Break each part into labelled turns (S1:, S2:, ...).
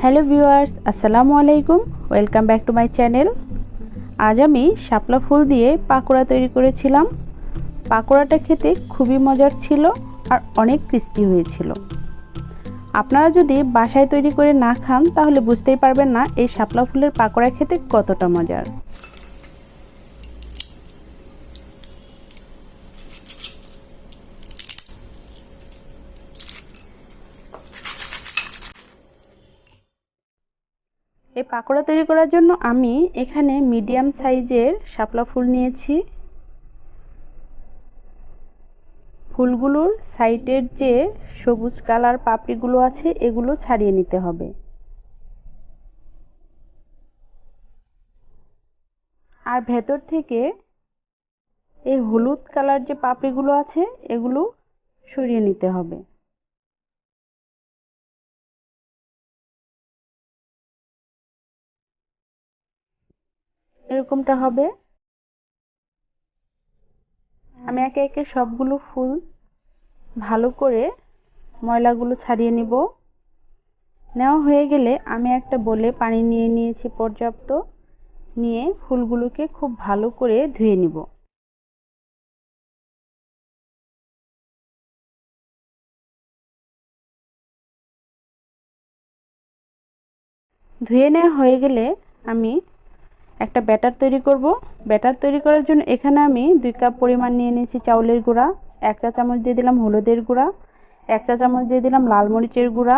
S1: Hello viewers, আসসালামু আলাইকুম। Welcome back to my channel. আজ আমি শাপলা ফুল দিয়ে পাকোড়া তৈরি করেছিলাম। পাকোড়াটা খেতে খুবই মজার ছিল আর অনেক ক্রিস্পি হয়েছিল। আপনারা যদি বাসায় তৈরি করে না খান তাহলে বুঝতেই পারবেন না এই শাপলা ফুলের পাকোড়া খেতে কতটা মজার। এই পাকোড়া তৈরি করার জন্য আমি এখানে মিডিয়াম সাইজের শাপলা ফুল নিয়েছি। ফুলগুলোর সাইডের যে সবুজ কালার পাপড়িগুলো আছে এগুলো ছাড়িয়ে নিতে হবে। আর ভেতর থেকে এই হলুদ কালার যে পাপড়িগুলো আছে এগুলো সরিয়ে নিতে হবে। এরকমটা হবে। আমি একে একে সবগুলো ফুল ভালো করে ময়লাগুলো ছাড়িয়ে নিব। নেওয়া হয়ে গেলে আমি একটা বোলে পানি নিয়ে নিয়েছি পর্যাপ্ত, নিয়ে ফুলগুলোকে খুব ভালো করে ধুয়ে নিব। ধুয়ে নেওয়া হয়ে গেলে আমি একটা ব্যাটার তৈরি করব। ব্যাটার তৈরি করার জন্য এখানে আমি 2 কাপ পরিমাণ নিয়ে নিয়েছি চাউলের গুঁড়া, 1 চা চামচ দিয়ে দিলাম হলুদের গুঁড়া, 1 চা চামচ দিয়ে দিলাম লাল মরিচের গুঁড়া,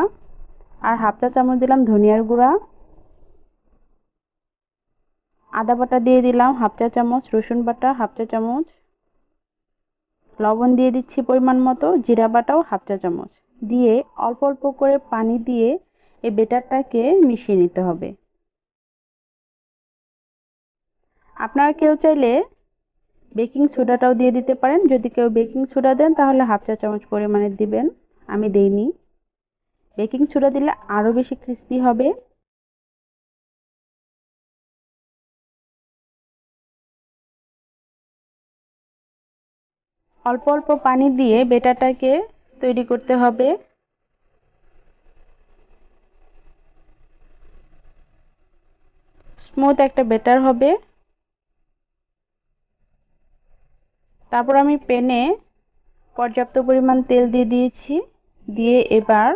S1: আর 1/2 চা চামচ দিলাম ধনিয়ার গুঁড়া। আদা বাটা দিয়ে দিলাম 1/2 চা চামচ, রসুন বাটা 1/2 চা চামচ, লবণ দিয়ে দিচ্ছি পরিমাণ মতো, জিরা বাটাও 1/2 চা চামচ দিয়ে অল্প অল্প করে পানি দিয়ে এই ব্যাটারটাকে মিশিয়ে নিতে হবে। আপনারা কেউ চাইলে বেকিং সোডাটাও দিয়ে দিতে পারেন। যদি কেউ বেকিং সোডা দেন তাহলে 1/2 চা চামচ পরিমাণে দিবেন, আমি দেইনি। বেকিং সোডা দিলে আরো বেশি ক্রিস্পি হবে। অল্প অল্প পানি দিয়ে ব্যাটারটাকে তৈরি করতে হবে। স্মুথ একটা ব্যাটার হবে। তারপর আমি প্যানে পর্যাপ্ত পরিমাণ তেল দিয়ে দিয়েছি, দিয়ে এবার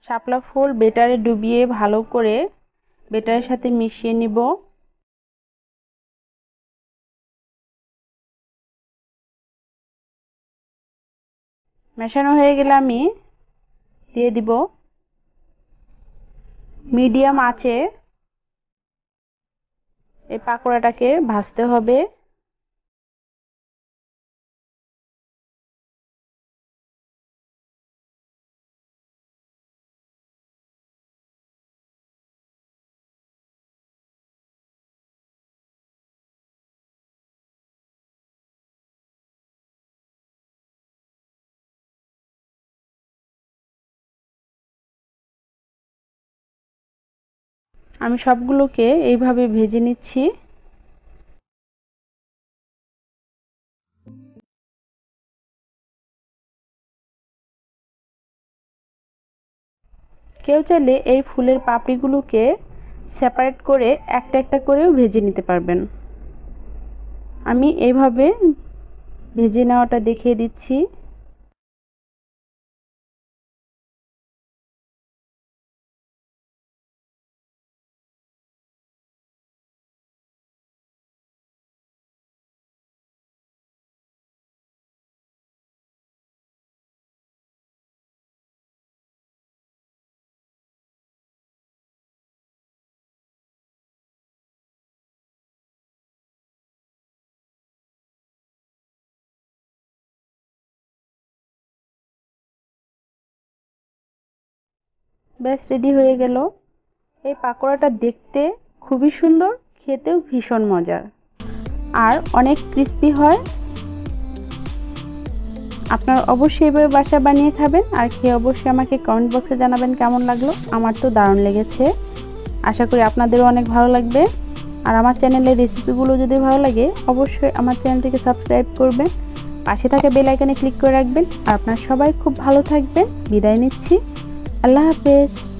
S1: শাপলা ফুল ব্যাটারে ডুবিয়ে ভালো করে ব্যাটারের সাথে মিশিয়ে নিব। মেশানো হয়ে গেলে আমি দিয়ে দিব মিডিয়াম আঁচে এই পাকোড়াটাকে ভাজতে হবে। আমি সবগুলোকে এইভাবে ভেজে নিচ্ছি। কেউ চাইলে এই ফুলের পাপড়িগুলোকে সেপারেট করে একটা একটা করেও ভেজে নিতে পারবেন। আমি এইভাবে ভেজে নেওয়াটা দেখিয়ে দিচ্ছি। ব্যাস রেডি হয়ে গেল। এই পাকোড়াটা দেখতে খুবই সুন্দর, খেতেও ভীষণ মজার আর অনেক ক্রিস্পি হয়। আপনারা অবশ্যই এভাবে বাসায় বানিয়ে খাবেন আর খেয়ে অবশ্যই আমাকে কমেন্ট বক্সে জানাবেন কেমন লাগলো। আমার তো দারুণ লেগেছে, আশা করি আপনাদেরও অনেক ভালো লাগবে। আর আমার চ্যানেলের রেসিপিগুলো যদি ভালো লাগে অবশ্যই আমার চ্যানেলটিকে সাবস্ক্রাইব করবেন পাশে থাকা বেল আইকনে ক্লিক করে রাখবেন। আর আপনারা সবাই খুব ভালো থাকবেন। বিদায় নিচ্ছি। আল্লাহ হাফেজ।